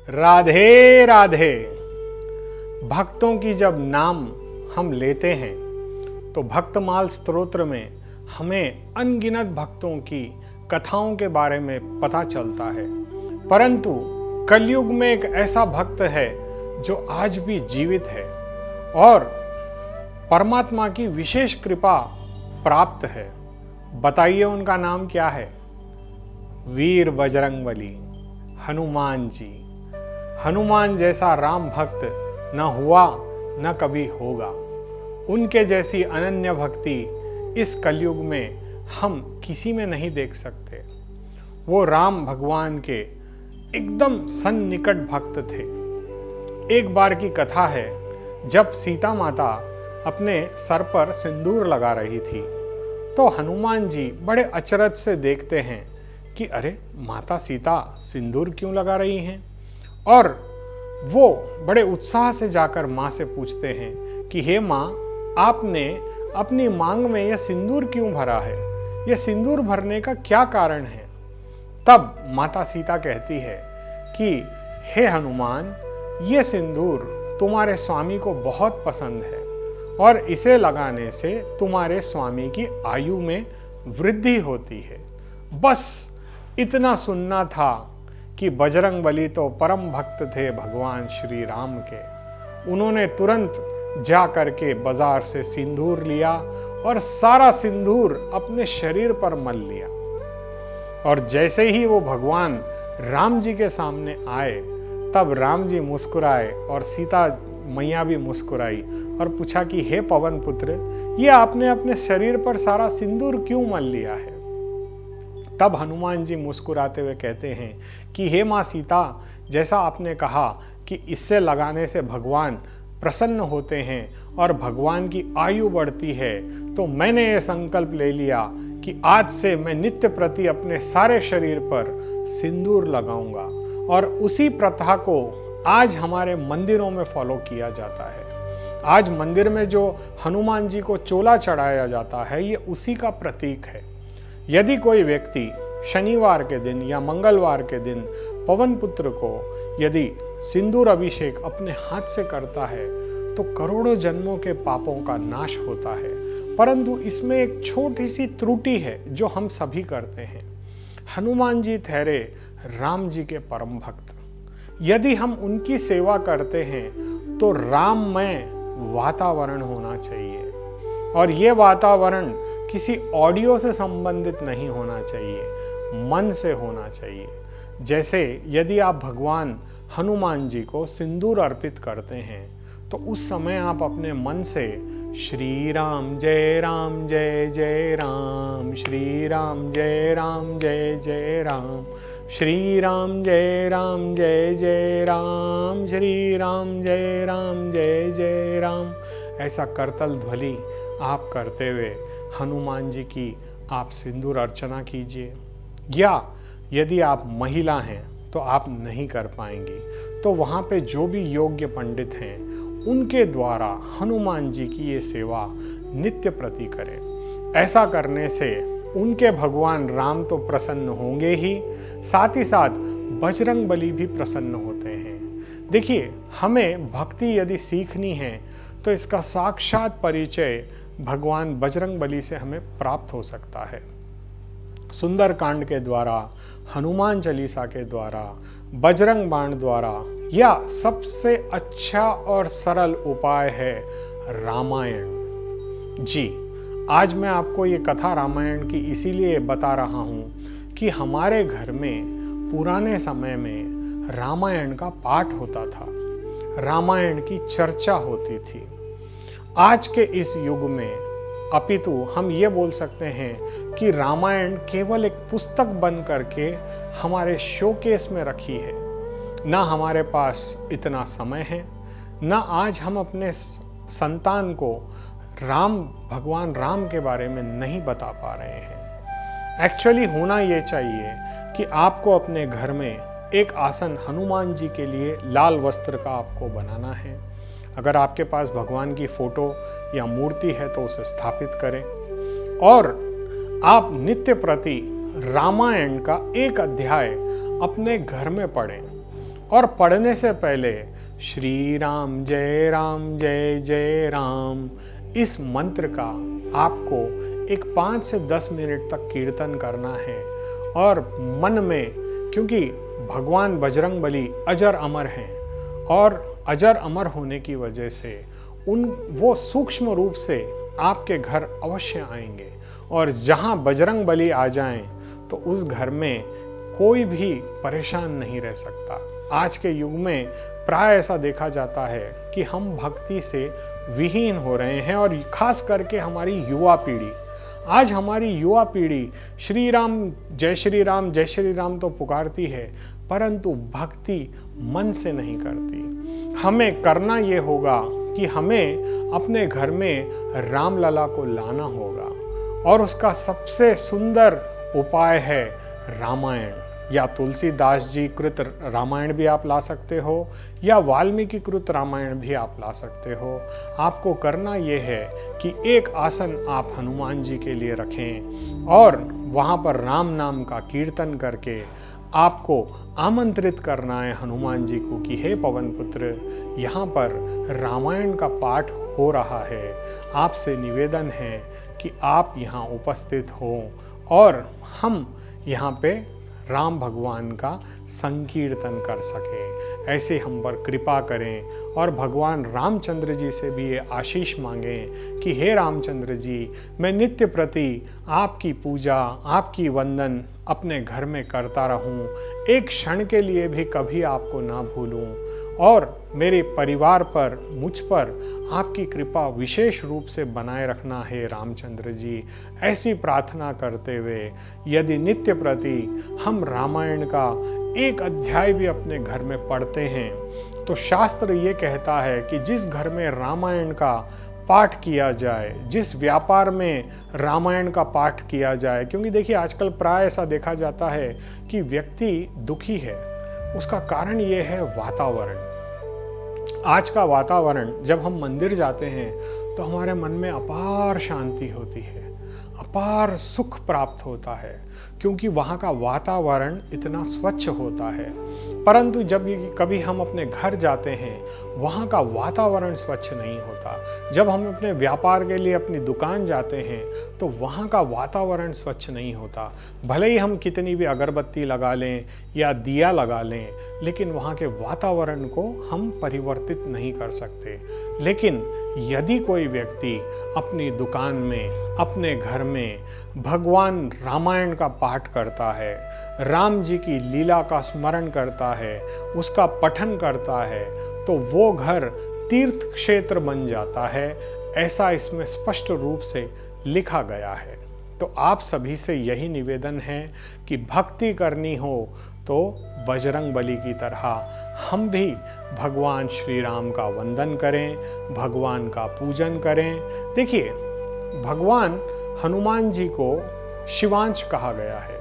राधे राधे। भक्तों की जब नाम हम लेते हैं तो भक्तमाल स्तोत्र में हमें अनगिनत भक्तों की कथाओं के बारे में पता चलता है। परंतु कलयुग में एक ऐसा भक्त है जो आज भी जीवित है और परमात्मा की विशेष कृपा प्राप्त है। बताइए उनका नाम क्या है? वीर बजरंगबली, हनुमान जी। हनुमान जैसा राम भक्त न हुआ न कभी होगा। उनके जैसी अनन्य भक्ति इस कलयुग में हम किसी में नहीं देख सकते। वो राम भगवान के एकदम सन्निकट भक्त थे। एक बार की कथा है, जब सीता माता अपने सर पर सिंदूर लगा रही थी तो हनुमान जी बड़े अचरज से देखते हैं कि अरे माता सीता सिंदूर क्यों लगा रही हैं। और वो बड़े उत्साह से जाकर माँ से पूछते हैं कि हे माँ, आपने अपनी मांग में यह सिंदूर क्यों भरा है? यह सिंदूर भरने का क्या कारण है? तब माता सीता कहती है कि हे हनुमान, यह सिंदूर तुम्हारे स्वामी को बहुत पसंद है और इसे लगाने से तुम्हारे स्वामी की आयु में वृद्धि होती है। बस इतना सुनना था कि बजरंगबली तो परम भक्त थे भगवान श्री राम के। उन्होंने तुरंत जा करके बाजार से सिंदूर लिया और सारा सिंदूर अपने शरीर पर मल लिया। और जैसे ही वो भगवान राम जी के सामने आए तब राम जी मुस्कुराए और सीता मैया भी मुस्कुराई और पूछा कि हे पवन पुत्र, ये आपने अपने शरीर पर सारा सिंदूर क्यों मल लिया है? तब हनुमान जी मुस्कुराते हुए कहते हैं कि हे माँ सीता, जैसा आपने कहा कि इससे लगाने से भगवान प्रसन्न होते हैं और भगवान की आयु बढ़ती है, तो मैंने ये संकल्प ले लिया कि आज से मैं नित्य प्रति अपने सारे शरीर पर सिंदूर लगाऊंगा। और उसी प्रथा को आज हमारे मंदिरों में फॉलो किया जाता है। आज मंदिर में जो हनुमान जी को चोला चढ़ाया जाता है, ये उसी का प्रतीक है। यदि कोई व्यक्ति शनिवार के दिन या मंगलवार के दिन पवन पुत्र को यदि सिंदूर अभिषेक अपने हाथ से करता है तो करोड़ों जन्मों के पापों का नाश होता है। परंतु इसमें एक छोटी सी त्रुटि है जो हम सभी करते हैं। हनुमान जी ठहरे राम जी के परम भक्त। यदि हम उनकी सेवा करते हैं तो राममय वातावरण होना चाहिए, और ये वातावरण किसी ऑडियो से संबंधित नहीं होना चाहिए, मन से होना चाहिए। जैसे यदि आप भगवान हनुमान जी को सिंदूर अर्पित करते हैं तो उस समय आप अपने मन से श्री राम जय जय राम, श्री राम जय जय राम, श्री राम जय जय राम, श्री राम जय जय राम, ऐसा करतल ध्वनि आप करते हुए हनुमान जी की आप सिंदूर अर्चना कीजिए। या यदि आप महिला हैं तो आप नहीं कर पाएंगी तो वहाँ पे जो भी योग्य पंडित हैं उनके द्वारा हनुमान जी की ये सेवा नित्य प्रति करें। ऐसा करने से उनके भगवान राम तो प्रसन्न होंगे ही, साथ ही साथ बजरंगबली भी प्रसन्न होते हैं। देखिए, हमें भक्ति यदि सीखनी है तो इसका साक्षात परिचय भगवान बजरंगबली से हमें प्राप्त हो सकता है। सुंदरकांड के द्वारा, हनुमान चालीसा के द्वारा, बजरंग बाण द्वारा, या सबसे अच्छा और सरल उपाय है रामायण। जी, आज मैं आपको ये कथा रामायण की इसीलिए बता रहा हूँ कि हमारे घर में पुराने समय में रामायण का पाठ होता था, रामायण की चर्चा होती थी। आज के इस युग में अपितु हम ये बोल सकते हैं कि रामायण केवल एक पुस्तक बन करके हमारे शोकेस में रखी है। ना हमारे पास इतना समय है, ना आज हम अपने संतान को भगवान राम के बारे में नहीं बता पा रहे हैं। एक्चुअली होना ये चाहिए कि आपको अपने घर में एक आसन हनुमान जी के लिए लाल वस्त्र का आपको बनाना है। अगर आपके पास भगवान की फोटो या मूर्ति है तो उसे स्थापित करें और आप नित्य प्रति रामायण का एक अध्याय अपने घर में पढ़ें। और पढ़ने से पहले श्री राम जय जय राम इस मंत्र का आपको एक 5 से 10 मिनट तक कीर्तन करना है। और मन में, क्योंकि भगवान बजरंगबली अजर अमर हैं और अजर अमर होने की वजह से वो सूक्ष्म रूप से आपके घर अवश्य आएंगे, और जहाँ बजरंगबली आ जाएं तो उस घर में कोई भी परेशान नहीं रह सकता। आज के युग में प्राय ऐसा देखा जाता है कि हम भक्ति से विहीन हो रहे हैं, और खास करके हमारी युवा पीढ़ी। आज हमारी युवा पीढ़ी श्री राम जय श्री राम तो पुकारती है, परंतु भक्ति मन से नहीं करती। हमें करना ये होगा कि हमें अपने घर में रामलला को लाना होगा, और उसका सबसे सुंदर उपाय है रामायण। या तुलसीदास जी कृत रामायण भी आप ला सकते हो, या वाल्मीकि कृत रामायण भी आप ला सकते हो। आपको करना ये है कि एक आसन आप हनुमान जी के लिए रखें, और वहाँ पर राम नाम का कीर्तन करके आपको आमंत्रित करना है हनुमान जी को कि हे पवन पुत्र, यहाँ पर रामायण का पाठ हो रहा है, आपसे निवेदन है कि आप यहाँ उपस्थित हो और हम यहाँ पे राम भगवान का संकीर्तन कर सकें। ऐसे हम पर कृपा करें, और भगवान रामचंद्र जी से भी ये आशीष मांगें कि हे रामचंद्र जी, मैं नित्य प्रति आपकी पूजा, आपकी वंदन अपने घर में करता रहूं, एक क्षण के लिए भी कभी आपको ना भूलूं, और मेरे परिवार पर, मुझ पर आपकी कृपा विशेष रूप से बनाए रखना है रामचंद्र जी। ऐसी प्रार्थना करते हुए यदि नित्य प्रति हम रामायण का एक अध्याय भी अपने घर में पढ़ते हैं, तो शास्त्र ये कहता है कि जिस घर में रामायण का पाठ किया जाए, जिस व्यापार में रामायण का पाठ किया जाए, क्योंकि देखिए आजकल प्राय ऐसा देखा जाता है कि व्यक्ति दुखी है, उसका कारण ये है वातावरण। आज का वातावरण, जब हम मंदिर जाते हैं तो हमारे मन में अपार शांति होती है, अपार सुख प्राप्त होता है, क्योंकि वहाँ का वातावरण इतना स्वच्छ होता है। परंतु जब कभी हम अपने घर जाते हैं, वहाँ का वातावरण स्वच्छ नहीं होता। जब हम अपने व्यापार के लिए अपनी दुकान जाते हैं तो वहाँ का वातावरण स्वच्छ नहीं होता। भले ही हम कितनी भी अगरबत्ती लगा लें या दिया लगा लें, लेकिन वहाँ के वातावरण को हम परिवर्तित नहीं कर सकते। लेकिन यदि कोई व्यक्ति अपनी दुकान में, अपने घर में भगवान रामायण का पाठ करता है, राम जी की लीला का स्मरण करता है, उसका पठन करता है, तो वो घर तीर्थ क्षेत्र बन जाता है। ऐसा इसमें स्पष्ट रूप से लिखा गया है। तो आप सभी से यही निवेदन है कि भक्ति करनी हो तो बजरंगबली की तरह हम भी भगवान श्री राम का वंदन करें, भगवान का पूजन करें। देखिए, भगवान हनुमान जी को शिवांश कहा गया है।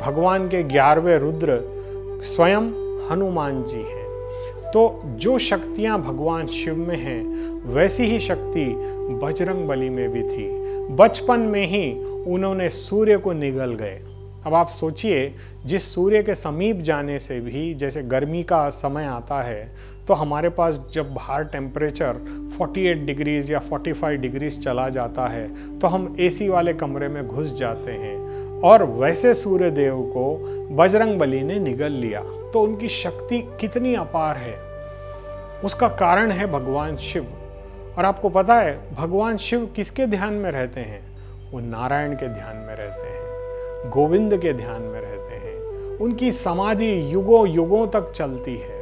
भगवान के 11वें रुद्र स्वयं हनुमान जी हैं। तो जो शक्तियां भगवान शिव में हैं, वैसी ही शक्ति बजरंगबली में भी थी। बचपन में ही उन्होंने सूर्य को निगल गए। अब आप सोचिए, जिस सूर्य के समीप जाने से भी, जैसे गर्मी का समय आता है तो हमारे पास जब बाहर टेम्परेचर 48 डिग्रीज या 45 डिग्रीज चला जाता है तो हम एसी वाले कमरे में घुस जाते हैं, और वैसे सूर्य देव को बजरंगबली ने निगल लिया। तो उनकी शक्ति कितनी अपार है, उसका कारण है भगवान शिव। और आपको पता है भगवान शिव किसके ध्यान में रहते हैं? वो नारायण के ध्यान में रहते हैं, गोविंद के ध्यान में रहते हैं। उनकी समाधि युगों युगों तक चलती है।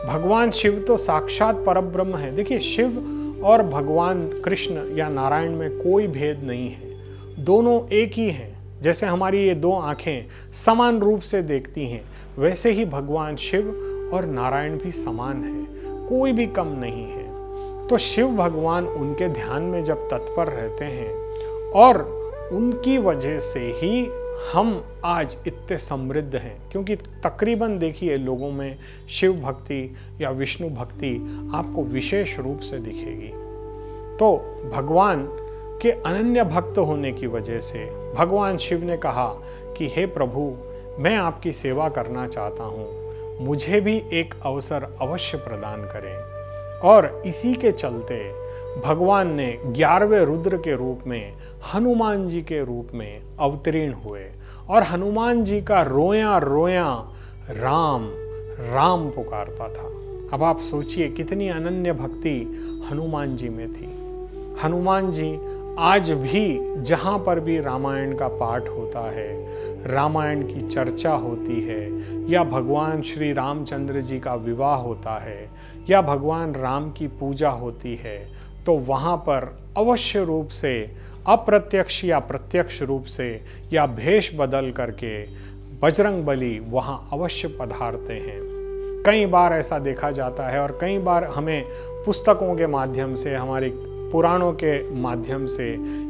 भगवान शिव तो साक्षात परब्रह्म है। देखिए, शिव और भगवान कृष्ण या नारायण में कोई भेद नहीं है, दोनों एक ही हैं। जैसे हमारी ये दो आंखें समान रूप से देखती हैं, वैसे ही भगवान शिव और नारायण भी समान हैं, कोई भी कम नहीं है। तो शिव भगवान उनके ध्यान में जब तत्पर रहते हैं, और उनकी वजह से ही हम आज इतने समृद्ध हैं। क्योंकि तकरीबन देखिए लोगों में शिव भक्ति या विष्णु भक्ति आपको विशेष रूप से दिखेगी। तो भगवान के अनन्य भक्त होने की वजह से भगवान शिव ने कहा कि हे प्रभु, मैं आपकी सेवा करना चाहता हूँ, मुझे भी एक अवसर अवश्य प्रदान करें। और इसी के चलते भगवान ने 11वें रुद्र के रूप में हनुमान जी के रूप में अवतीर्ण हुए और हनुमान जी का रोया रोया राम राम पुकारता था। अब आप सोचिए कितनी अनन्य भक्ति हनुमान जी में थी। हनुमान जी आज भी जहाँ पर भी रामायण का पाठ होता है, रामायण की चर्चा होती है, या भगवान श्री रामचंद्र जी का विवाह होता है, या भगवान राम की पूजा होती है, तो वहाँ पर अवश्य रूप से अप्रत्यक्ष या प्रत्यक्ष रूप से या भेष बदल करके बजरंगबली वहाँ अवश्य पधारते हैं। कई बार ऐसा देखा जाता है और कई बार हमें पुस्तकों के माध्यम से, हमारी पुराणों के माध्यम से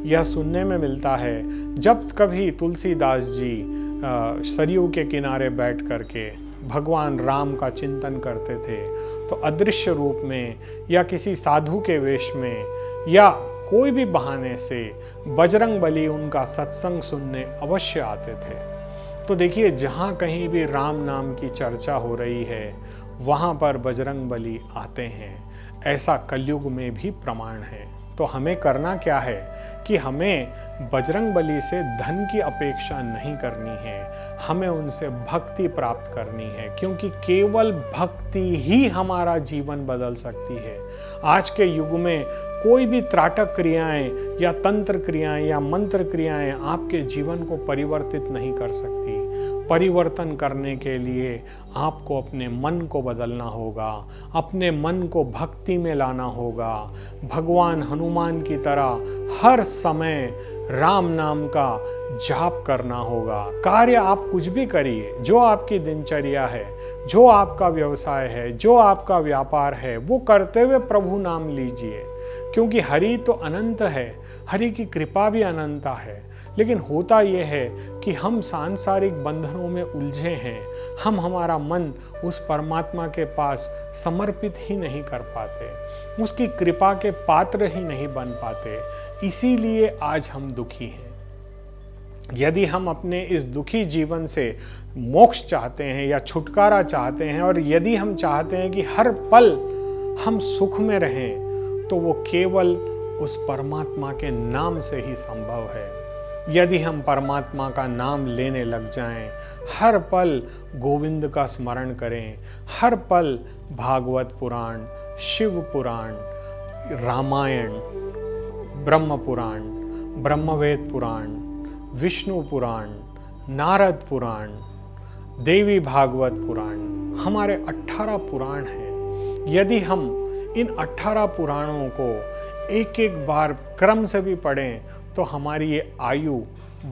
यह सुनने में मिलता है, जब कभी तुलसीदास जी सरयू के किनारे बैठ करके भगवान राम का चिंतन करते थे, तो अदृश्य रूप में या किसी साधु के वेश में या कोई भी बहाने से बजरंगबली उनका सत्संग सुनने अवश्य आते थे। तो देखिए, जहाँ कहीं भी राम नाम की चर्चा हो रही है वहाँ पर बजरंगबली आते हैं, ऐसा कलयुग में भी प्रमाण है। तो हमें करना क्या है कि हमें बजरंगबली से धन की अपेक्षा नहीं करनी है, हमें उनसे भक्ति प्राप्त करनी है, क्योंकि केवल भक्ति ही हमारा जीवन बदल सकती है। आज के युग में कोई भी त्राटक क्रियाएं या तंत्र क्रियाएं या मंत्र क्रियाएं आपके जीवन को परिवर्तित नहीं कर सकती। परिवर्तन करने के लिए आपको अपने मन को बदलना होगा, अपने मन को भक्ति में लाना होगा। भगवान हनुमान की तरह हर समय राम नाम का जाप करना होगा। कार्य आप कुछ भी करिए, जो आपकी दिनचर्या है, जो आपका व्यवसाय है, जो आपका व्यापार है, वो करते हुए प्रभु नाम लीजिए, क्योंकि हरि तो अनंत है, हरि की कृपा भी अनंता है। लेकिन होता यह है कि हम सांसारिक बंधनों में उलझे हैं, हम हमारा मन उस परमात्मा के पास समर्पित ही नहीं कर पाते, उसकी कृपा के पात्र ही नहीं बन पाते, इसीलिए आज हम दुखी हैं। यदि हम अपने इस दुखी जीवन से मोक्ष चाहते हैं या छुटकारा चाहते हैं, और यदि हम चाहते हैं कि हर पल हम सुख में रहें, तो वो केवल उस परमात्मा के नाम से ही संभव है। यदि हम परमात्मा का नाम लेने लग जाएं, हर पल गोविंद का स्मरण करें, हर पल भागवत पुराण, शिव पुराण, रामायण, ब्रह्म पुराण, ब्रह्मवेद पुराण, विष्णु पुराण, नारद पुराण, देवी भागवत पुराण, हमारे 18 पुराण हैं। यदि हम इन 18 पुराणों को एक एक बार क्रम से भी पढ़ें तो हमारी ये आयु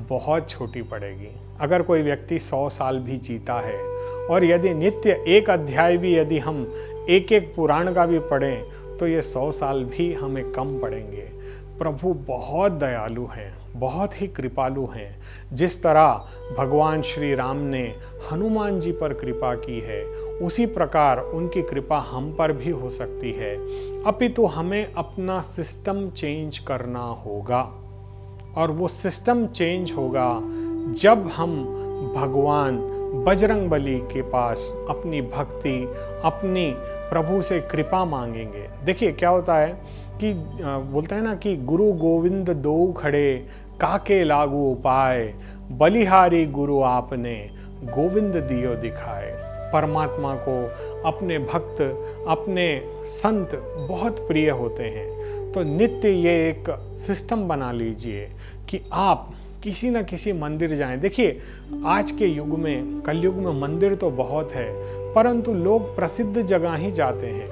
बहुत छोटी पड़ेगी। अगर कोई व्यक्ति 100 साल भी जीता है और यदि नित्य एक अध्याय भी यदि हम एक एक पुराण का भी पढ़ें तो ये 100 साल भी हमें कम पड़ेंगे। प्रभु बहुत दयालु हैं, बहुत ही कृपालु हैं। जिस तरह भगवान श्री राम ने हनुमान जी पर कृपा की है, उसी प्रकार उनकी कृपा हम पर भी हो सकती है। अपितु हमें अपना सिस्टम चेंज करना होगा, और वो सिस्टम चेंज होगा जब हम भगवान बजरंगबली के पास अपनी भक्ति, अपनी प्रभु से कृपा मांगेंगे। देखिए क्या होता है कि बोलते हैं ना कि गुरु गोविंद दो खड़े, काके लागू उपाय, बलिहारी गुरु आपने, गोविंद दियो दिखाए। परमात्मा को अपने भक्त, अपने संत बहुत प्रिय होते हैं। तो नित्य ये एक सिस्टम बना लीजिए कि आप किसी न किसी मंदिर जाएं। देखिए आज के युग में, कलयुग में मंदिर तो बहुत है, परंतु लोग प्रसिद्ध जगह ही जाते हैं।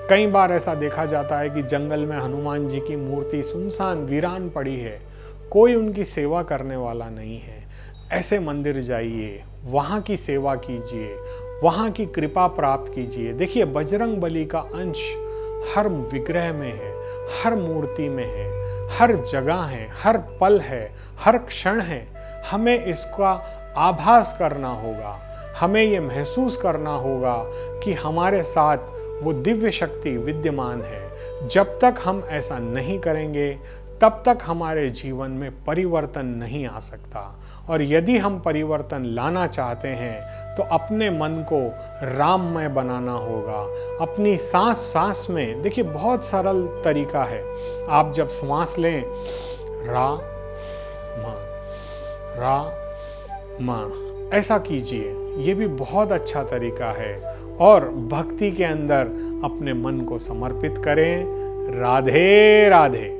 कई बार ऐसा देखा जाता है कि जंगल में हनुमान जी की मूर्ति सुनसान वीरान पड़ी है, कोई उनकी सेवा करने वाला नहीं है। ऐसे मंदिर जाइए, वहाँ की सेवा कीजिए, वहाँ की कृपा प्राप्त कीजिए। देखिए बजरंगबली का अंश हर विग्रह में है, हर मूर्ति में है, हर जगह है, हर पल है, हर क्षण है। हमें इसका आभास करना होगा, हमें ये महसूस करना होगा कि हमारे साथ वो दिव्य शक्ति विद्यमान है। जब तक हम ऐसा नहीं करेंगे तब तक हमारे जीवन में परिवर्तन नहीं आ सकता। और यदि हम परिवर्तन लाना चाहते हैं तो अपने मन को राममय बनाना होगा। अपनी सांस सांस में, देखिए बहुत सरल तरीका है। आप जब सांस लें, रा म ऐसा कीजिए, ये भी बहुत अच्छा तरीका है। और भक्ति के अंदर अपने मन को समर्पित करें। राधे राधे।